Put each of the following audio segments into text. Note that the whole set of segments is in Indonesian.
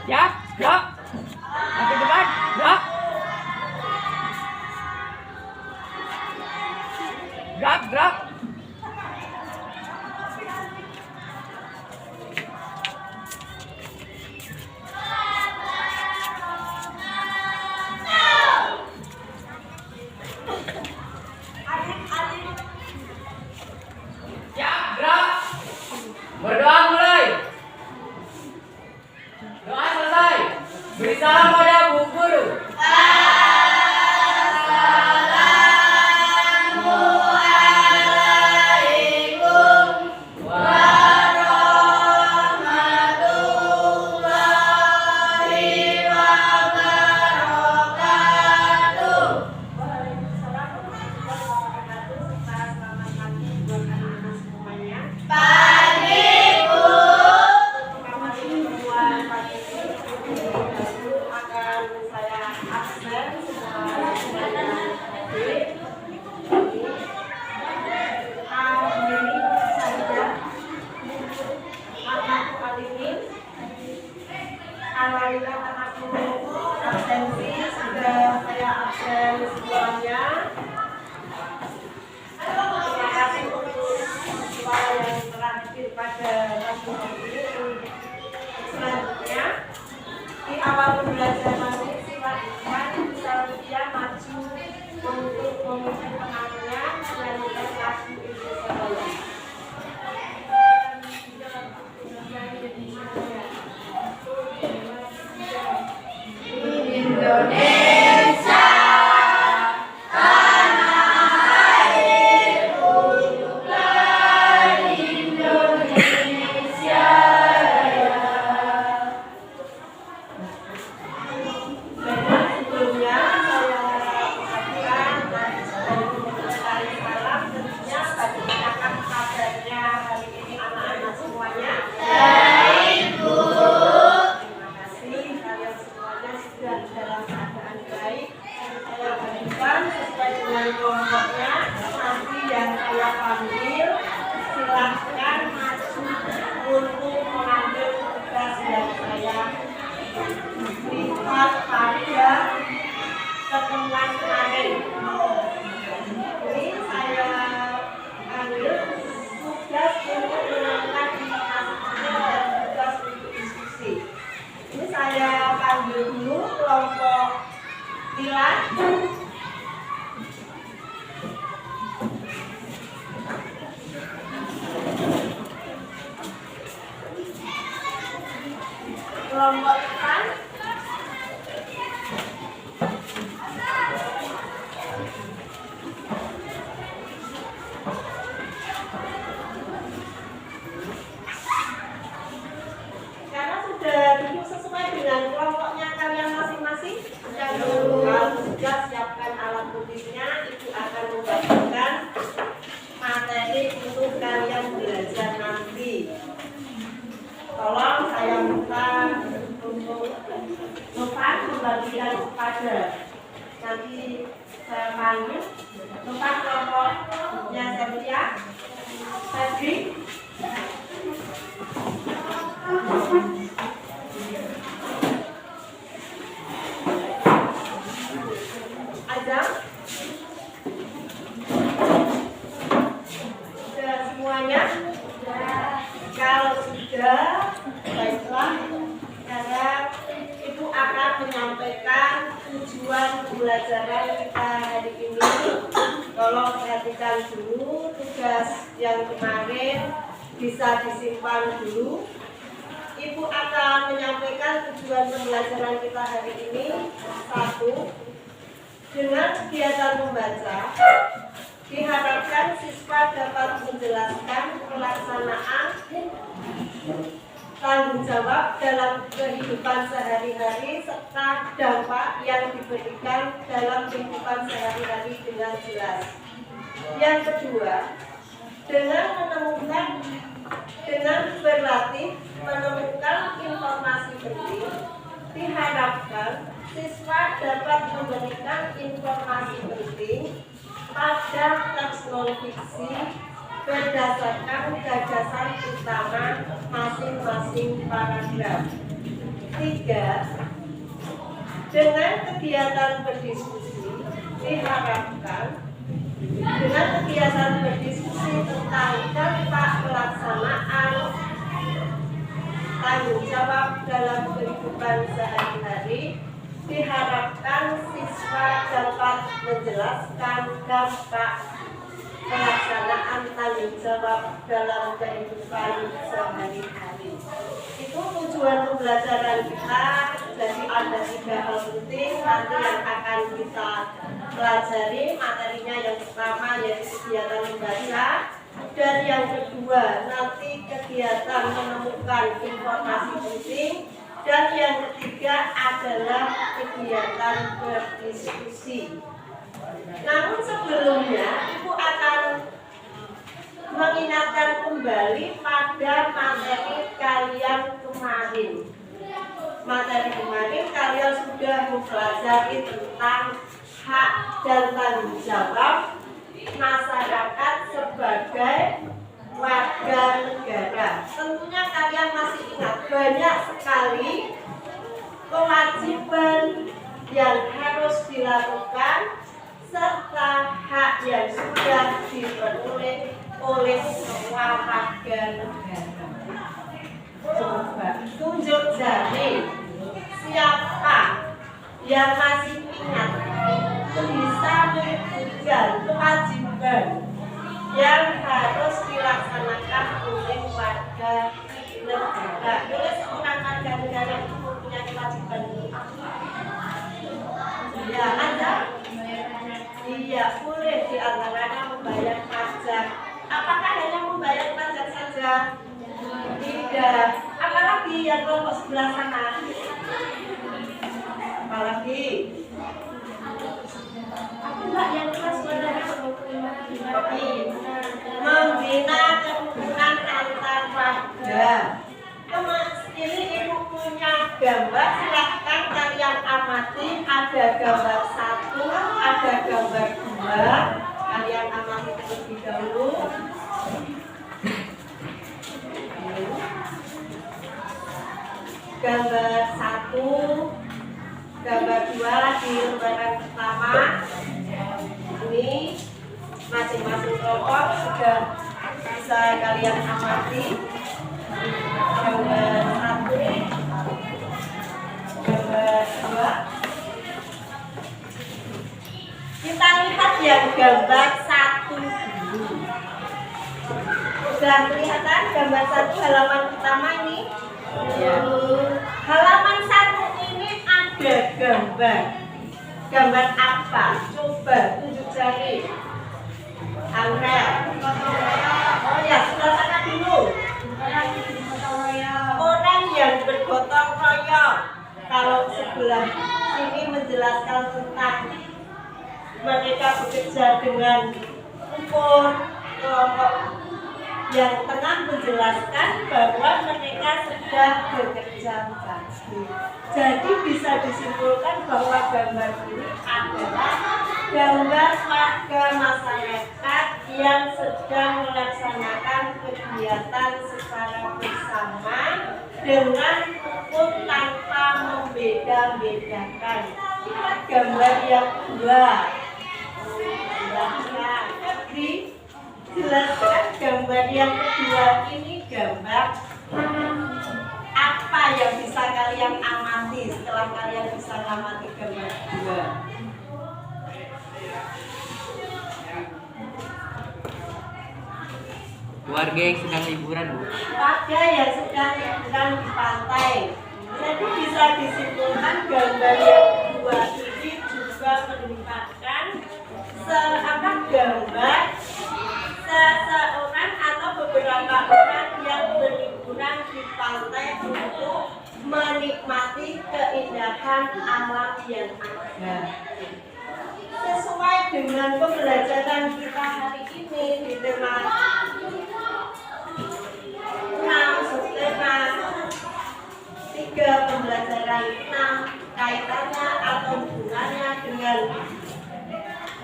Ya, gerak. Maju depan, gerak. Gerak, gerak. Ya, gerak. Berdoa mulai. Doa selesai. Beri salam pada Bu Guru. Alhamdulillah anakku absensi, sudah saya absen semuanya. Terima kasih untuk siswa yang telah hadir pada pagi hari ini. Selanjutnya, di awal pembelajaran nanti silakan Sylvia maju untuk memimpin pengantinnya menyanyikan lagu Indonesia. Sesuai dengan kelompoknya, nanti yang saya panggil silahkan maju untuk mengambil tugas yang saya lihat pada pertemuan kemarin. Ini saya ambil tugas untuk menentukan informasi dan tugas untuk diskusi. Ini saya panggil dulu kelompok Dilan. Kelompok depan. Karena sudah duduk sesuai dengan kelompoknya kalian masing-masing, kalau sudah siapkan alat tulisnya, Ibu akan membagikan materi untuk kalian belajar nanti. Tolong saya minta untuk Novan membagikan kepada nanti saya panggil Novan kelompoknya Sylvia, Febri, Azam. Sudah semuanya? Kalau sudah, baiklah, karena Ibu akan menyampaikan tujuan pembelajaran kita hari ini. Tolong perhatikan dulu tugas yang kemarin, bisa disimpan dulu. Ibu akan menyampaikan tujuan pembelajaran kita hari ini. 1. Dengan kegiatan membaca, diharapkan siswa dapat menjelaskan pelaksanaan tanggung jawab dalam kehidupan sehari-hari serta dampak yang diberikan dalam kehidupan sehari-hari dengan jelas. Yang kedua, dengan berlatih menemukan informasi penting, diharapkan siswa dapat memberikan informasi penting pada teks non-fiksi berdasarkan gagasan utama masing-masing paragraf. 3. Dengan kegiatan berdiskusi diharapkan tentang dampak pelaksanaan tanggung jawab dalam kehidupan sehari-hari, diharapkan siswa dapat menjelaskan dampak pelaksanaan tanggung jawab dalam kehidupan sehari-hari. Itu tujuan pembelajaran kita. Jadi ada 3 hal penting nanti yang akan kita pelajari. Materinya yang pertama yaitu kegiatan membaca, dan yang kedua nanti kegiatan menemukan informasi penting, dan yang ketiga adalah kegiatan berdiskusi. Namun sebelumnya Ibu akan mengingatkan kembali pada materi kalian kemarin. Materi kemarin kalian sudah mempelajari tentang hak dan tanggung jawab masyarakat sebagai warga negara. Tentunya kalian masih ingat banyak sekali kewajiban yang harus dilakukan serta hak yang sudah dipenuhi oleh semua warga negara. Coba tunjuk jari siapa yang masih ingat bisa menyebutkan kewajiban yang harus dilaksanakan oleh warga negara. Oleh seorang warga negara itu punya kewajiban apa? Ya, ada. Iya, boleh diantaranya membayar pajak. Apakah hanya membayar pajak saja? Tidak. Apalagi yang kelompok sebelah sana? Apalagi? Enggak, yang kelas suaranya membina kerukunan antar warga. Ini Ibu punya gambar, silahkan kalian amati. Ada gambar 1, ada gambar 2. Kalian amati terlebih dahulu. Gambar 1, gambar 2 di lembaran pertama. Ini masing-masing kelompok sudah bisa kalian amati. Gambar 1, gambar 2. Kita lihat yang gambar 1 dulu. Sudah kelihatan gambar 1 halaman pertama ini? Ya. Halaman 1 ini ada gambar. Gambar apa? Coba tunjuk jari. Angel. Oh ya, sebelah sana dulu. Orang yang bergotong royong. Kalau sebelah sini menjelaskan tentang mereka bekerja dengan rukun. Kelompok yang tengah menjelaskan bahwa mereka sedang bekerja bakti. Jadi bisa disimpulkan bahwa gambar ini adalah gambar warga masyarakat yang sedang melaksanakan kegiatan secara bersama dengan rukun tanpa membeda-bedakan. Lihat gambar yang 2. Jelaskan gambar yang kedua ini gambar apa yang bisa kalian amati setelah kalian bisa amati gambar 2. Warga yang sedang liburan, Bu. Warga yang sedang liburan di pantai. Jadi bisa disimpulkan gambar yang kedua ini juga merupakan gambar seseorang atau beberapa orang yang berliburan di pantai untuk menikmati keindahan alam yang ada. Sesuai dengan pembelajaran kita hari ini di tema 6 subtema 3 pembelajaran 6 kaitannya atau hubungannya dengan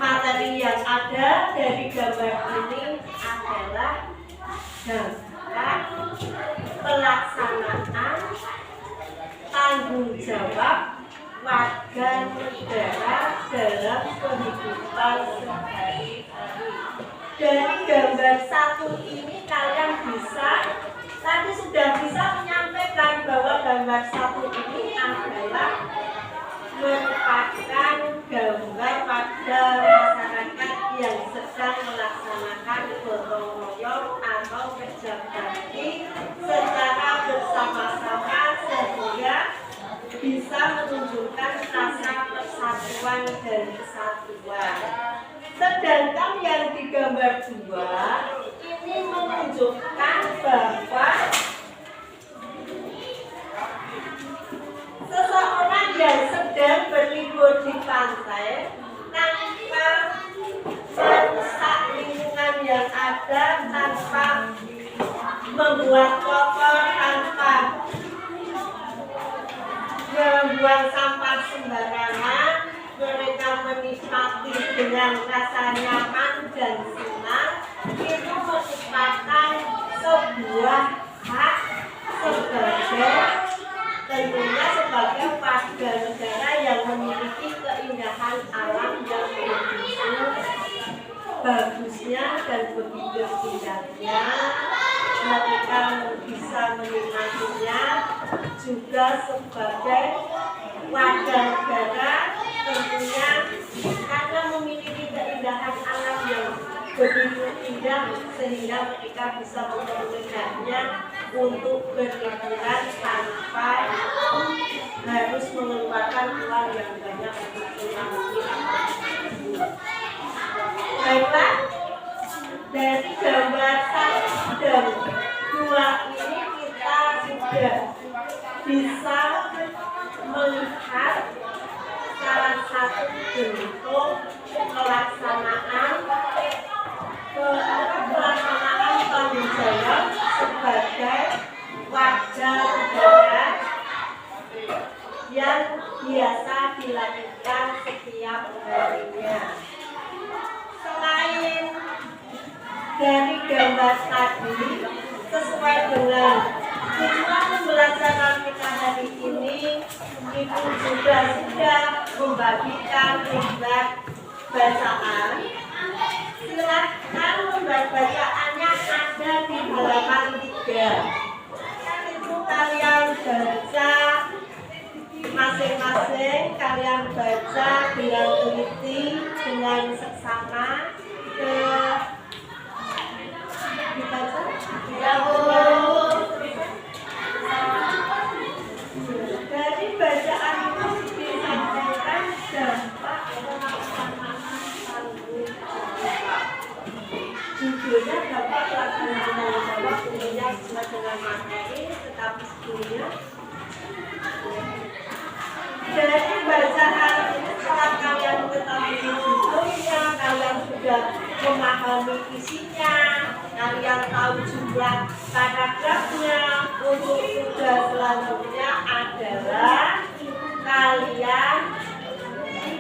materi yang ada dari gambar ini adalah dampak pelaksanaan tanggung jawab warga negara dalam kehidupan sehari-hari. Dari gambar satu ini kalian tadi sudah bisa menyampaikan bahwa gambar satu ini adalah merupakan gambar pada masyarakat yang sedang melaksanakan gotong royong atau kerja bakti secara bersama-sama sehingga bisa menunjukkan rasa persatuan dan kesatuan. Sedangkan yang di gambar 2 ini menunjukkan bahwa seseorang yang sedang berlibur di pantai tanpa merusak lingkungan yang ada, tanpa membuat kotor, tanpa membuang sampah sembarangan. Mereka menikmati dengan rasa nyaman dan senang. Itu merupakan sebuah hak tentunya sebagai warga negara yang memiliki keindahan alam yang begitu bagusnya dan begitu indahnya. Mereka bisa menikmatinya juga sebagai warga negara, tentunya karena memiliki keindahan alam yang begitu indah sehingga mereka bisa menggunakannya untuk berliburan tanpa harus mengeluarkan uang yang banyak untuk mengambil apa tersebut. Baiklah, dari gambar 1 dan 2 ini kita sudah bisa melihat salah satu bentuk pelaksanaan tanggung jawab sebagai warga negara yang biasa dilakukan setiap harinya. Selain dari gambar tadi, sesuai dengan tujuan pembelajaran kita hari ini, Ibu juga sudah membagikan lembar bacaan. Silakan lembar bacaannya ada di halaman 3. Itu kalian baca masing-masing, kalian baca dengan teliti, dengan seksama. Dibaca? Dari bacaan itu disampaikan dampak pelaksanaan tanggung jawab. Judulnya dampak pelaksanaan tanggung jawab, tentunya sesuai dengan materi, tetapi sebelumnya dari bacaan ini setelah kalian mengetahui judulnya, kalian sudah memahami isinya, kalian tahu jumlah paragrafnya. Untuk tugas selanjutnya adalah kalian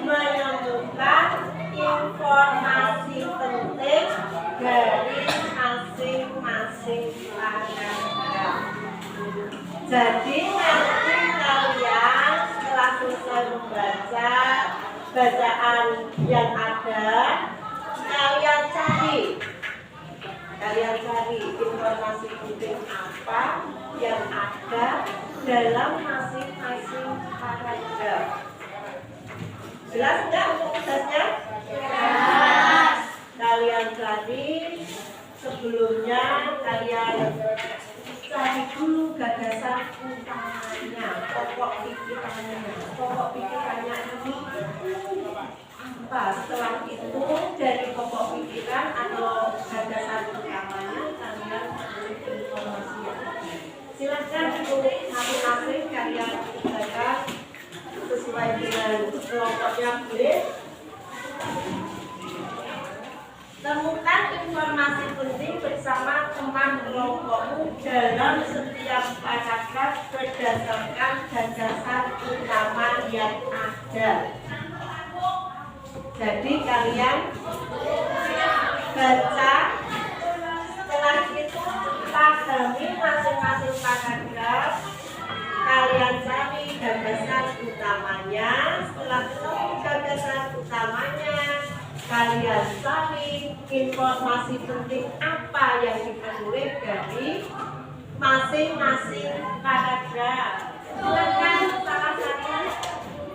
menemukan informasi penting dari masing-masing paragraf. Jadi nanti kalian setelah selesai membaca bacaan yang ada, kalian cari informasi penting apa yang ada dalam masing-masing paragraf. Jelas nggak untuk tugasnya? Jelas. Kalian cari, sebelumnya kalian cari dulu gagasan utamanya, pokok pikirannya ini apa. Setelah itu dari pokok pikiran atau gagasan utamanya kalian beri informasi yang ada. Silakan untuk masing-masing kalian baca sesuai dengan kelompoknya boleh. Temukan informasi penting bersama teman kelompokmu dalam setiap paragraf berdasarkan gagasan utama yang ada. Jadi kalian baca, setelah itu pahami masing-masing paragraf, kalian cari setelah ketemu gagasan utamanya, kalian cari informasi penting apa yang diperoleh dari masing-masing paragraf. Silakan salah satu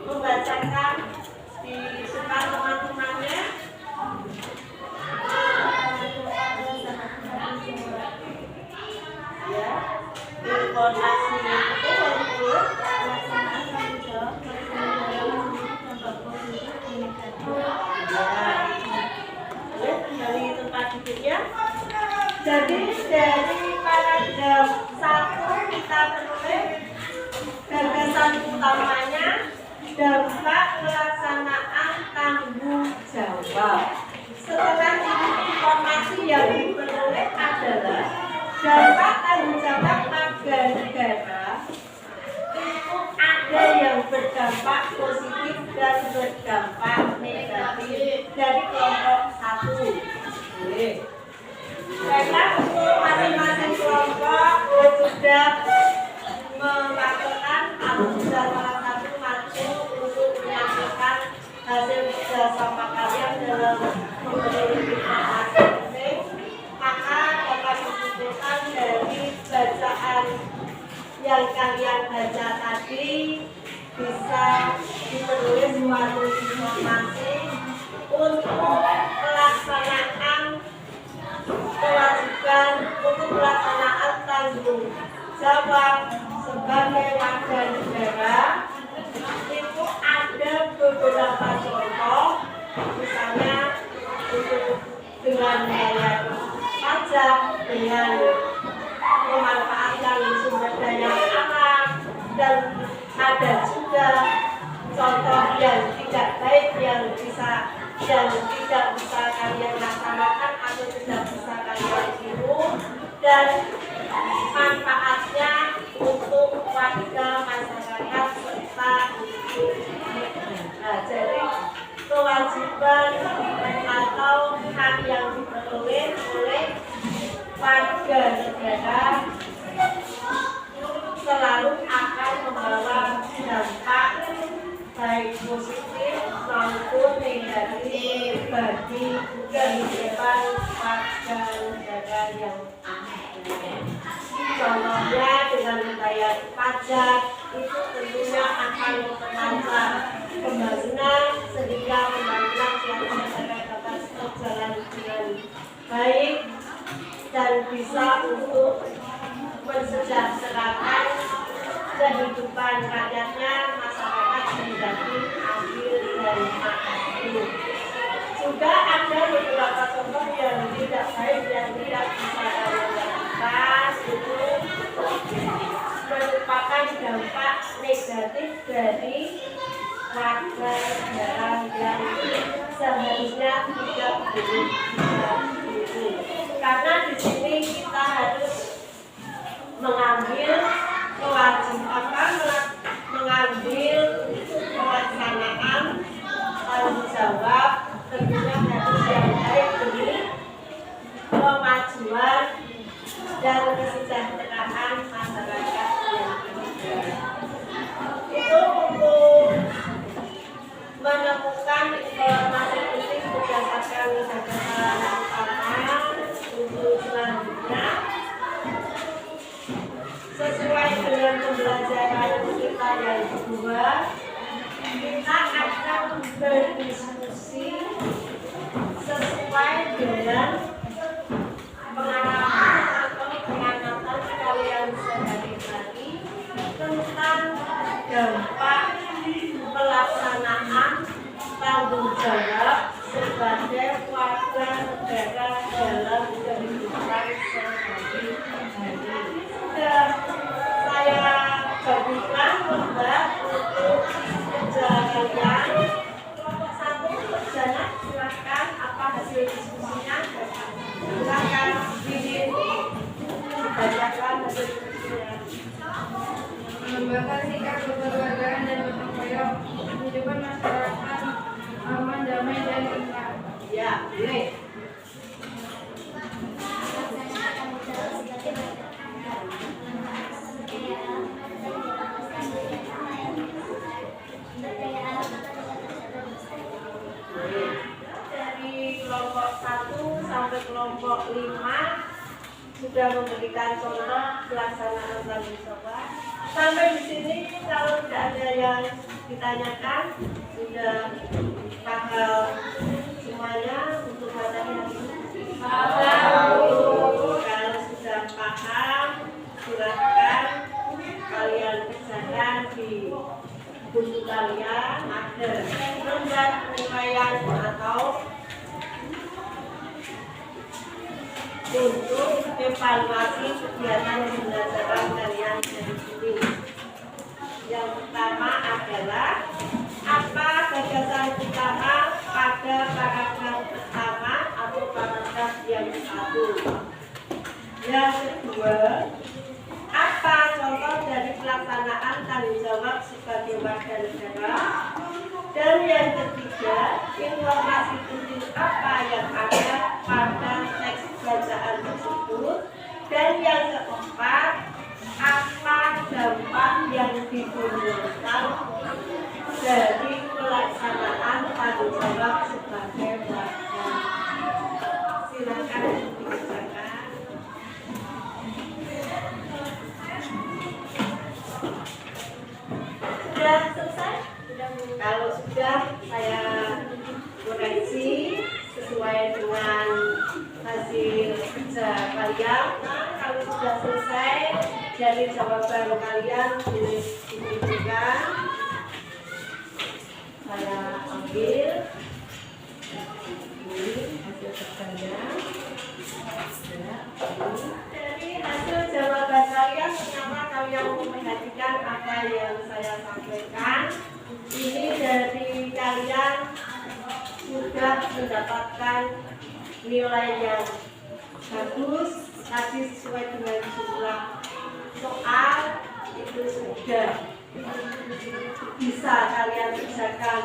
membacakan di depan teman-temannya. Ya, informasi itu menurut pelaksanaan tanggung jawab dari tempat duduknya. Jadi dari paragraf 1 kita menulis gagasan utamanya, dampak pelaksanaan tanggung jawab. Setelah itu informasi yang diperoleh adalah dampak tanggung jawab warga negara itu ada yang berdampak positif dan berdampak negatif dari kelompok 1. Baiklah, untuk masing-masing kelompok sudah melakukan atau sudah salah satu maju untuk menyampaikan hasil kerjasama kalian dalam memberi informasi penting, maka dapat ditentukan dari bacaan yang kalian baca tadi bisa diperoleh suatu informasi untuk pelaksanaan kewajiban untuk pelaksanaan tanggung jawab sebagai warga negara. Itu ada beberapa contoh, misalnya untuk dengan bayar pajak, dengan memanfaatkan sumber daya alam, dan ada juga contoh yang tidak baik yang tidak bisa kalian laksanakan atau tidak bisa kalian tiru, dan manfaatnya untuk warga masyarakat serta untuk negara. Jadi kewajiban atau hak yang diperoleh oleh warga negara selalu akan membawa dampak baik positif maupun negatif bagi kehidupan warga negara yang ada. Contohnya dengan membayar pajak itu tentunya akan memperlancar pembangunan sehingga pembangunan yang masyarakat dapat berjalan dengan baik dan bisa untuk mensejahterakan kehidupan rakyatnya, masyarakat menjadi adil dan makmur. Juga ada beberapa contoh yang tidak baik yang tidak bisa dilakukan, itu merupakan dampak negatif dari warga negara yang seharusnya tidak boleh dilakukan. Karena di sini kita harus mengambil mengambil pelaksanaan tanggung jawab tentunya harus yang baik demi kemajuan dan kesejahteraan masyarakat yang ada. Itu untuk menemukan informasi penting berdasarkan gagasan utama untuk selanjutnya. Sesuai dengan pembelajaran kita yang kedua, kita akan berdiskusi sesuai dengan pengalaman atau pengamatan kalian sehari-hari tentang dampak pelaksanaan tanggung jawab sebagai warga negara dalam kehidupan sehari-hari. Sudah saya bagikan lembar untuk kerja kalian. Kelompok 1 kerjanya silakan, apa hasil diskusinya silakan dibacakan hasil diskusinya. Mengembangkan sikap kekeluargaan dan gotong royong, kehidupan masyarakat aman, damai dan tentram. Ya, boleh. Kekayaan 5 sudah memberikan contoh pelaksanaan tanggung jawab. Sampai di sini kalau tidak ada yang ditanyakan, sudah paham semuanya untuk materi hari ini. Kalau sudah paham, silakan kalian kerjakan di buku kalian, ada lembar penilaian atau untuk evaluasi kegiatan pembelajaran kalian dari sini. Yang pertama adalah apa gagasan utama pada paragraf pertama atau paragraf yang 1. Yang kedua, apa contoh dari pelaksanaan tanggung jawab sebagai warga negara? Dan yang ketiga, informasi penting apa yang ada pada teks bacaan tersebut? Dan yang keempat, apa dampak yang ditimbulkan dari pelaksanaan tanggung jawab sebagai warga? Silakan dikerjakan. Sudah selesai? Kalau sudah, saya koreksi sesuai dengan hasil kerja kalian. Kalau sudah selesai, dari jawaban kalian boleh diberikan. Saya ambil ini hasil kerjanya. Dari hasil jawaban kalian, pertama kalian memperhatikan apa yang saya sampaikan. Ini dari kalian sudah mendapatkan nilai yang bagus, tadi sesuai dengan jumlah soal itu sudah bisa kalian kerjakan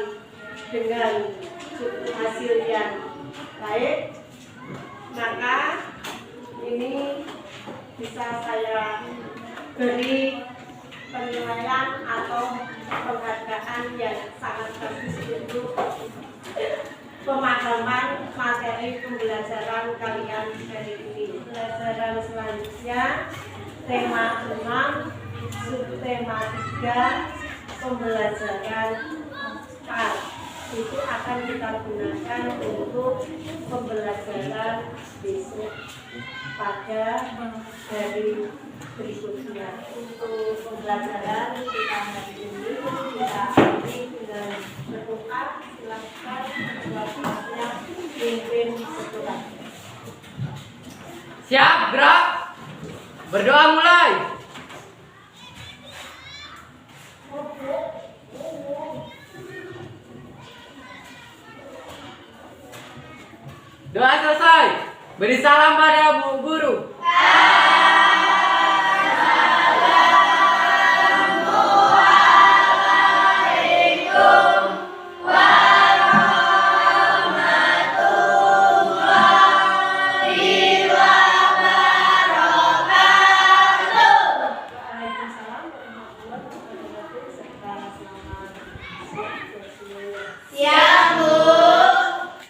dengan hasil yang baik. Maka ini bisa saya beri penilaian atau penghargaan yang sangat bagus untuk pemahaman materi pembelajaran kalian hari ini. Pelajaran selanjutnya tema 6 subtema 3 pembelajaran STAR itu akan kita gunakan untuk pembelajaran besok pada hari berikutnya. Untuk pembelajaran kita hari ini kita akhiri dengan berdoa. Silakan ketua pimpin sekolah. Siap, gerak. Berdoa mulai. Doa selesai. Beri salam pada Bu Guru.